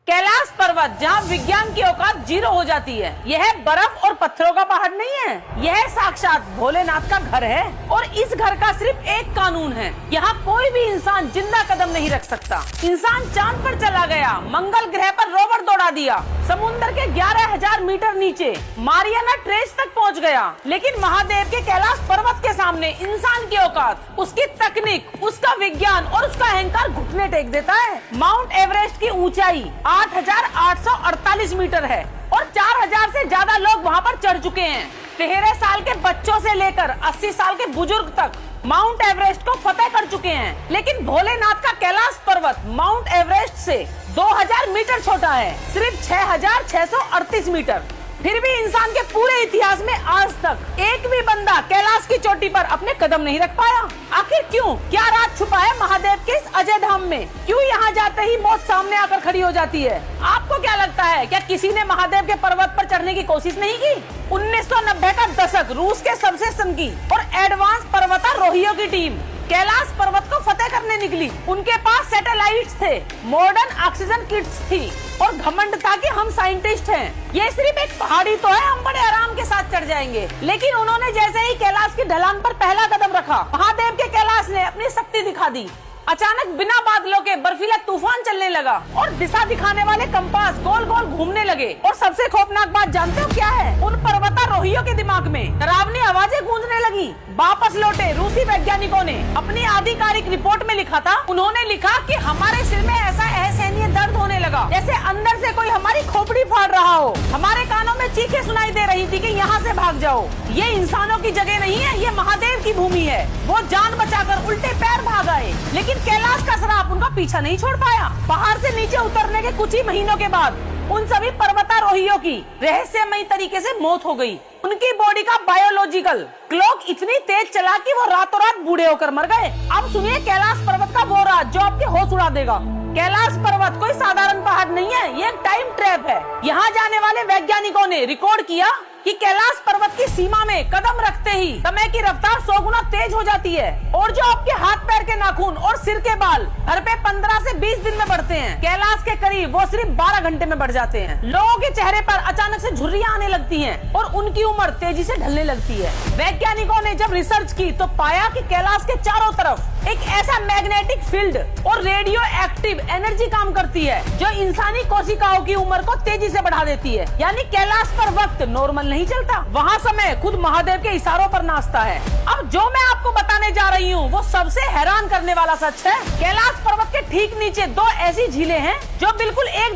कैलाश पर्वत जहाँ विज्ञान की औकात जीरो हो जाती है। यह बर्फ और पत्थरों का पहाड़ नहीं है, यह साक्षात भोलेनाथ का घर है। और इस घर का सिर्फ एक कानून है, यहाँ कोई भी इंसान जिंदा कदम नहीं रख सकता। इंसान चांद पर चला गया, मंगल ग्रह पर रोवर दौड़ा दिया, समुद्र के 11,000 मीटर नीचे मारियाना ट्रेंच तक पहुँच गया, लेकिन महादेव के कैलाश पर्वत के सामने इंसान की औकात, उसकी तकनीक, उसका विज्ञान और उसका अहंकार घुटने टेक देता है। माउंट एवरेस्ट की ऊंचाई 8,848 मीटर है और 4,000 से ज्यादा लोग वहां पर चढ़ चुके हैं। 13 साल के बच्चों से लेकर 80 साल के बुजुर्ग तक माउंट एवरेस्ट को फतेह कर चुके हैं। लेकिन भोलेनाथ का कैलाश पर्वत माउंट एवरेस्ट से 2,000 मीटर छोटा है, सिर्फ 6,638 मीटर। फिर भी इंसान के पूरे इतिहास में आज तक एक भी बंदा कैलाश की चोटी पर अपने कदम नहीं रख पाया। आखिर क्यों? क्या राज छुपा है महादेव के इस अजय धाम में? क्यों यहाँ जाते ही मौत सामने आकर खड़ी हो जाती है? आपको क्या लगता है, क्या किसी ने महादेव के पर्वत पर चढ़ने की कोशिश नहीं की? 1990 का दशक रूस के सबसे सनकी और एडवांस पर्वतारोहियों की टीम कैलाश पर्वत को फतेह करने निकली। उनके पास सैटेलाइट्स थे, मॉडर्न ऑक्सीजन किट्स थी और घमंड था कि हम साइंटिस्ट हैं। ये सिर्फ एक पहाड़ी तो है, हम बड़े आराम के साथ चढ़ जाएंगे। लेकिन उन्होंने जैसे ही कैलाश की ढलान पर पहला कदम रखा, महादेव के कैलाश ने अपनी शक्ति दिखा दी। अचानक बिना बादलों के बर्फीला तूफान चलने लगा और दिशा दिखाने वाले कंपास गोल गोल घूमने लगे। और सबसे खौफनाक बात जानते हो क्या है? उन पर्वतारोहियों के दिमाग में डरावनी आवाजें गूंजने लगी। वापस लौटे रूसी वैज्ञानिकों ने अपनी आधिकारिक रिपोर्ट में लिखा था, उन्होंने लिखा कि हमारे सिर में ऐसा असहनीय दर्द होने लगा जैसे अंदर से कोई हमारी खोपड़ी फाड़ रहा हो। हमारे कानों में चीखें सुनाई दे रही थी कि यहाँ से भाग जाओ, ये इंसानों की जगह नहीं है, ये महादेव की भूमि है। वो जान बचाकर उल्टे पैर भाग आए, लेकिन कैलाश का श्राप उनका पीछा नहीं छोड़ पाया। पहाड़ से नीचे उतरने के कुछ ही महीनों के बाद उन सभी पर्वतारोहियों की रहस्यमयी तरीके से मौत हो गई। उनकी बॉडी का बायोलॉजिकल क्लॉक इतनी तेज चला कि वो रातों रात बूढ़े होकर मर गए। अब सुनिए कैलाश पर्वत का वो राज जो आपके होश उड़ा देगा। कैलाश पर्वत कोई साधारण पहाड़ नहीं है, ये एक टाइम ट्रैप है। यहाँ जाने वाले वैज्ञानिकों ने रिकॉर्ड किया कि कैलाश पर्वत की सीमा में कदम रखते ही समय की रफ्तार 100 गुना तेज हो जाती है और जो आपके हाथ पैर के नाखून और सिर के बाल घर पे 15 से 20 दिन में बढ़ते हैं, कैलाश के करीब वो सिर्फ 12 घंटे में बढ़ जाते हैं। लोगों के चेहरे पर अचानक से झुर्रियां आने लगती हैं और उनकी उम्र तेजी से ढलने लगती है। वैज्ञानिकों ने जब रिसर्च की तो पाया कि कैलाश के चारों तरफ एक ऐसा मैग्नेटिक फील्ड और रेडियो एक्टिव एनर्जी काम करती है जो इंसानी कोशिकाओं की उम्र को तेजी से बढ़ा देती है। यानी कैलाश पर वक्त नॉर्मल नहीं चलता, वहाँ समय खुद महादेव के इशारों पर नाचता है। अब जो मैं आपको बताने जा रही हूँ वो सबसे हैरान करने वाला सच है। कैलाश पर्वत के ठीक नीचे 2 ऐसी झीलें हैं जो बिल्कुल एक